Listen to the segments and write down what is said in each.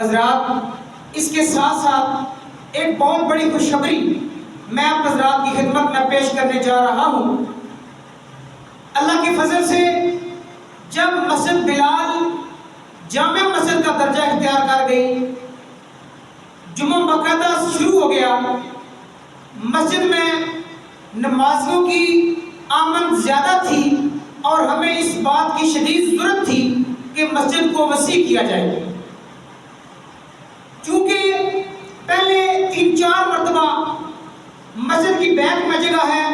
حضرات اس کے ساتھ ساتھ ایک بہت بڑی خوشخبری میں آپ حضرات کی خدمت میں پیش کرنے جا رہا ہوں۔ اللہ کے فضل سے جب مسجد بلال جامع مسجد کا درجہ اختیار کر گئی، جمعہ باقاعدہ شروع ہو گیا، مسجد میں نمازیوں کی آمد زیادہ تھی اور ہمیں اس بات کی شدید ضرورت تھی کہ مسجد کو وسیع کیا جائے، چونکہ پہلے 3-4 مرتبہ مسجد کی بیک میں جگہ ہے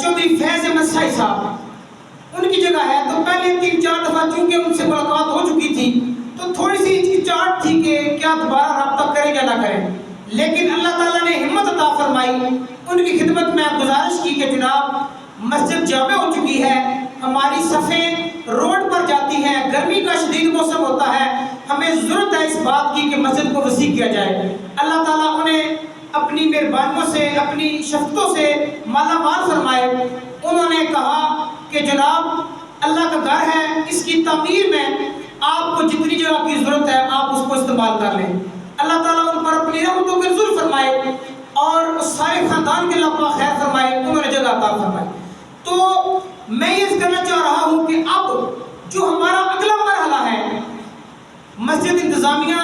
چودھری فیض احمد سائی صاحب، ان کی جگہ ہے، تو پہلے 3-4 دفعہ چونکہ ان سے ملاقات ہو چکی تھی تو تھوڑی سی ہچکچاہٹ تھی کہ کیا دوبارہ رابطہ کریں یا نہ کریں، لیکن اللہ تعالیٰ نے ہمت عطا فرمائی، ان کی خدمت میں گزارش کی کہ جناب مسجد جامع ہو چکی ہے، ہماری صفیں روڈ پر جاتی ہیں، گرمی کا شدید موسم ہوتا ہے، ہمیں ضرورت ہے اس بات کی کہ مسجد کو وسیع کیا جائے۔ اللہ تعالیٰ انہیں اپنی مہربانیوں سے، اپنی شفقتوں سے مالا مال فرمائے۔ انہوں نے کہا کہ جناب اللہ کا گھر ہے، اس کی تعمیر میں آپ کو جتنی جگہ کی ضرورت ہے آپ اس کو استعمال کر لیں۔ اللہ تعالیٰ ان پر اپنی رحمتوں کے نزول فرمائے اور سارے خاندان کے اللہ پاک خیر فرمائے، انہوں نے جگہ عطا فرمائے۔ تو میں یہ کہنا چاہ رہا ہوں کہ اب جو ہمارا اگلا مرحلہ ہے، مسجد انتظامیہ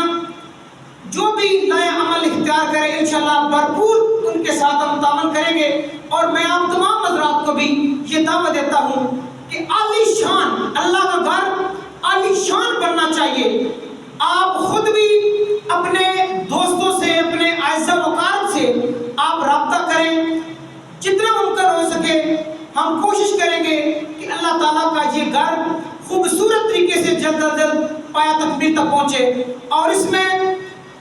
جو بھی نیا عمل اختیار کرے انشاءاللہ بھرپور ان کے ساتھ ہم تعاون کریں گے، اور میں آپ تمام حضرات کو بھی یہ دعوت دیتا ہوں کہ عالی شان اللہ کا گھر عالی شان بننا چاہیے۔ آپ خود بھی اپنے دوستوں سے، اپنے اعزاء و اقارب سے آپ رابطہ کریں، جتنا ممکن ہو سکے ہم کوشش کریں گے کہ اللہ تعالیٰ کا یہ گھر خوبصورت طریقے سے جلد از جلد پایا تکمیل تک پہنچے۔ اور اس میں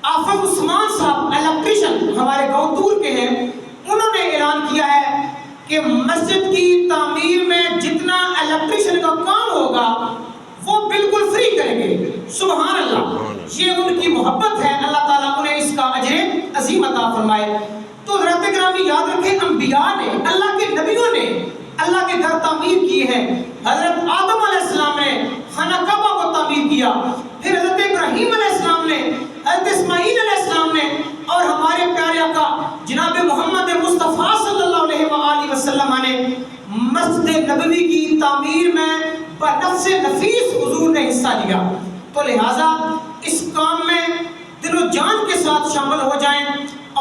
آفت عثمان صاحب الیکٹریشن ہمارے گاؤں دور کے ہیں، انہوں نے اعلان کیا ہے کہ مسجد کی تعمیر میں جتنا الیکٹریشن کا کام ہوگا وہ بالکل فری کریں گے۔ سبحان اللہ، یہ ان کی محبت ہے، اللہ تعالیٰ انہیں اس کا اجر عظیم عطا فرمائے۔ تو حضرات گرامی یاد رکھیں، انبیاء نے، اللہ کے نبیوں نے اللہ کے گھر تعمیر کیے ہیں۔ حضرت آدم علیہ السلام نے خانہ کعبہ کو تعمیر کیا، پھر حضرت ابراہیم علیہ السلام نے، حضرت اسماعیل علیہ السلام نے، اور ہمارے پیارے آقا جناب محمد مصطفیٰ صلی اللہ علیہ وآلہ وسلم نے مسجد نبوی کی تعمیر میں بنفس نفیس حضور نے حصہ لیا۔ تو لہٰذا اس کام میں دل و جان کے ساتھ شامل ہو جائیں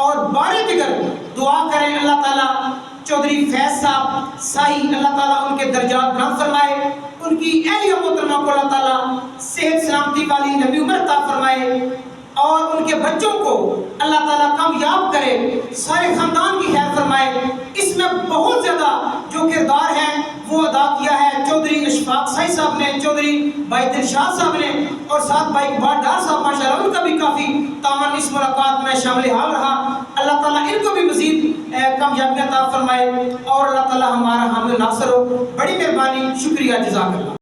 اور بارے دیگر دعا کریں۔ اللہ تعالیٰ چودھری فیض صاحب سائی، اللہ تعالیٰ ان کے درجات بلند فرمائے، ان کی اہلیہ محترمہ کو اللہ تعالیٰ صحت سلامتی والی لمبی عمر عطا فرمائے، اور ان کے بچوں کو اللہ تعالیٰ کامیاب کرے، سارے خاندان کی خیر فرمائے۔ اس میں بہت زیادہ جو کردار ہے وہ ادا کیا ہے چودھری اشفاق سائی صاحب نے، چودھری بھائی دلشاد صاحب نے، اور ساتھ بھائی اقبال ڈار صاحب، ماشاءاللہ ان کا بھی کافی تعاون اس ملاقات میں شامل حال رہا۔ اللہ تعالیٰ ان کو بھی مزید کامیابی عطا فرمائے اور اللہ تعالیٰ ہمارا حامی و ناصر ہو۔ بڑی مہربانی، شکریہ، جزاک اللہ۔